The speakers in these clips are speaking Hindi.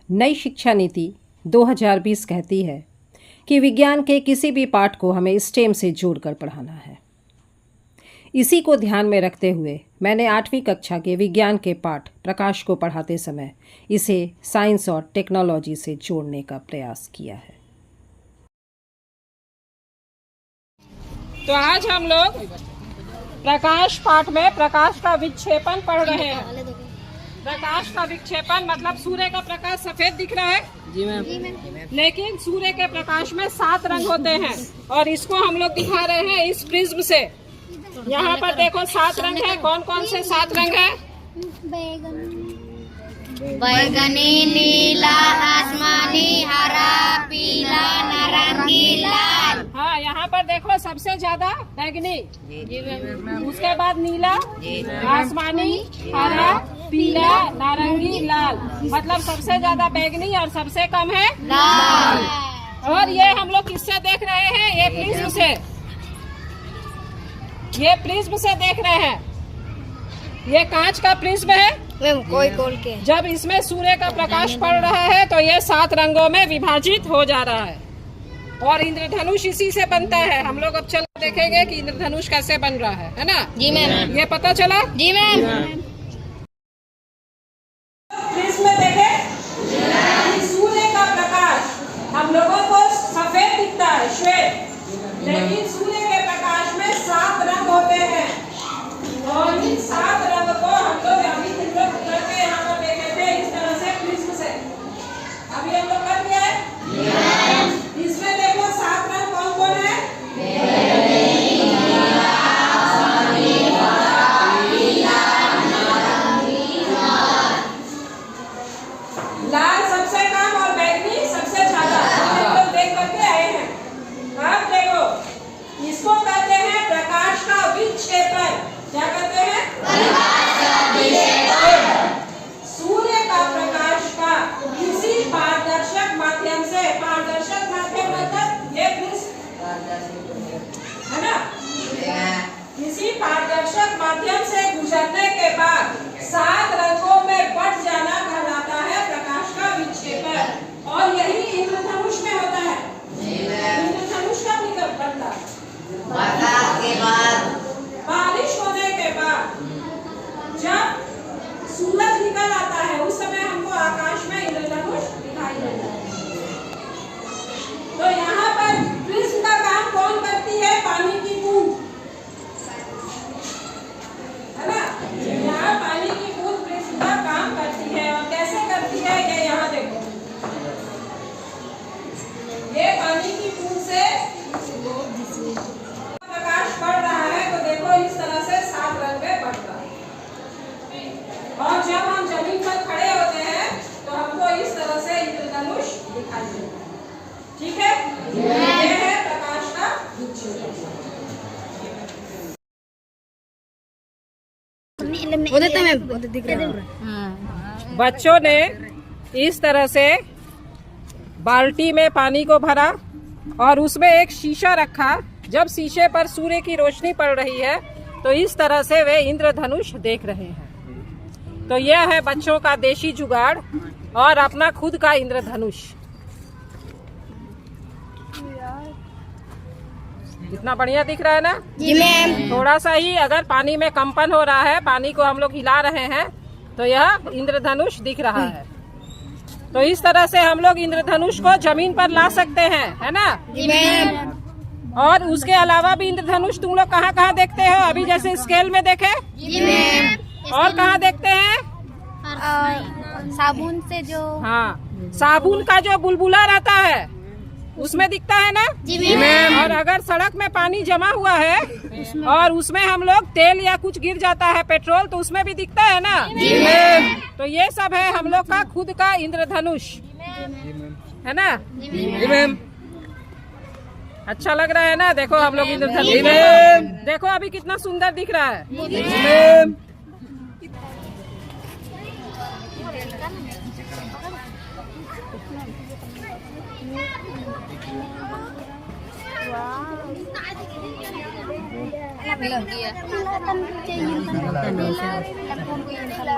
नई शिक्षा नीति 2020 कहती है कि विज्ञान के किसी भी पाठ को हमें स्टेम से जोड़कर पढ़ाना है। इसी को ध्यान में रखते हुए मैंने 8वीं कक्षा के विज्ञान के पाठ प्रकाश को पढ़ाते समय इसे साइंस और टेक्नोलॉजी से जोड़ने का प्रयास किया है। तो आज हम लोग प्रकाश पाठ में प्रकाश का विक्षेपण पढ़ रहे हैं। प्रकाश का विक्षेपण मतलब सूर्य का प्रकाश सफेद दिख रहा है जी मैम, लेकिन सूर्य के प्रकाश में 7 रंग होते हैं और इसको हम लोग दिखा रहे हैं इस प्रिज्म से। यहाँ पर देखो 7 रंग है। कौन कौन से 7 रंग है? बैगनी, नीला, आसमानी, हरा, पीला, नारंगी, लाल। हाँ, यहाँ पर देखो सबसे ज्यादा बैगनी, उसके बाद नीला, आसमानी, हरा, पीला, नारंगी, लाल। मतलब सबसे ज्यादा बैगनी और सबसे कम है लाल। और ये हम लोग किससे देख रहे हैं? ये प्रिज्म से। ये प्रिज्म से देख रहे हैं। ये कांच का प्रिज्म है मैम, कोई खोल के। जब इसमें सूर्य का प्रकाश पड़ रहा है तो ये 7 रंगों में विभाजित हो जा रहा है और इंद्रधनुष इसी से बनता है। हम लोग अब चल देखेंगे कि इंद्रधनुष कैसे बन रहा है ना? जी मैम। ये पता चला? जी मैम। प्रिज्म में देखे सूर्य का प्रकाश हम लोगों को सफेद दिखता है, श्वेत, लेकिन सूर्य के प्रकाश में 7 रंग होते हैं और इन 7 रंग को हम लोग अभी करके यहाँ पर देखे थे इस तरह से प्रिज्म से। अभी हम लोग कर दिया है। इसमें देखो 7 रंग कौन कौन है? लाल सबसे कम और बैगनी सबसे ज्यादा। हम लोग देख करके आए हैं। अब देखो इसको कहते हैं प्रकाश का विक्षेपण। क्या कहते हैं? सूर्य का प्रकाश का किसी पारदर्शक माध्यम से, पारदर्शक माध्यम मतलब ये प्रिज्म है ना, किसी पारदर्शक माध्यम से गुजरने के बाद 7 रंगों में बट जाना कहलाता है प्रकाश का विक्षेपण। और यही इंद्रधनुष में होता है। इंद्रधनुष कब बनता है? बारिश होने के बाद जब सूरज निकल आता है उस समय हमको आकाश में इंद्रधनुष दिखाई देता है। तो यहाँ पर प्रिज्म का काम कौन करती है? पानी की बूंद, है ना? यहाँ पानी की बूंद प्रिज्म का काम करती है। और कैसे करती है ये यहाँ देखो। ये पानी की बूंद से प्रकाश पड़ रहा है तो देखो इस तरह से 7 रंग में बढ़ रहा है। और जब हम जमीन पर खड़े होते हैं तो हमको इस तरह से इंद्रधनुष दिखाई देता है। ठीक है? ये है प्रकाश का विक्षेपण। बच्चों ने इस तरह से बाल्टी में पानी को भरा और उसमें एक शीशा रखा। जब शीशे पर सूर्य की रोशनी पड़ रही है तो इस तरह से वे इंद्रधनुष देख रहे हैं। तो यह है बच्चों का देशी जुगाड़ और अपना खुद का इंद्रधनुष। कितना बढ़िया दिख रहा है ना? जी मैम। थोड़ा सा ही अगर पानी में कंपन हो रहा है, पानी को हम लोग हिला रहे हैं तो यह इंद्रधनुष दिख रहा है। तो इस तरह से हम लोग इंद्रधनुष को जमीन पर ला सकते हैं, है ना? जी मैम। और उसके अलावा भी इंद्रधनुष तुम लोग कहाँ कहाँ देखते हो? अभी जैसे स्केल में देखे। जी मैम। और कहाँ देखते हैं? साबुन से जो, हाँ, साबुन का जो बुलबुला रहता है उसमें दिखता है ना? जी मैम। और अगर सड़क में पानी जमा हुआ है और उसमें हम लोग तेल या कुछ गिर जाता है, पेट्रोल, तो उसमें भी दिखता है ना? जी मैम। तो ये सब है हम लोग का खुद का इंद्रधनुष, है ना? जी मैम। अच्छा लग रहा है ना? देखो हम लोग इंद्रधनुष, देखो अभी कितना सुंदर दिख रहा है। जी मैम।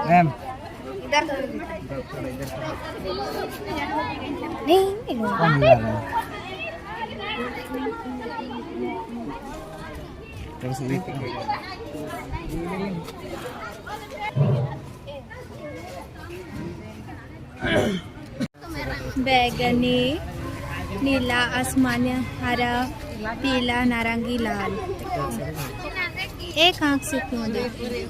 मैम बैगनी, नीला, आसमानी, हरा, पीला, नारंगी, लाल। एक आंख से क्यों देखती?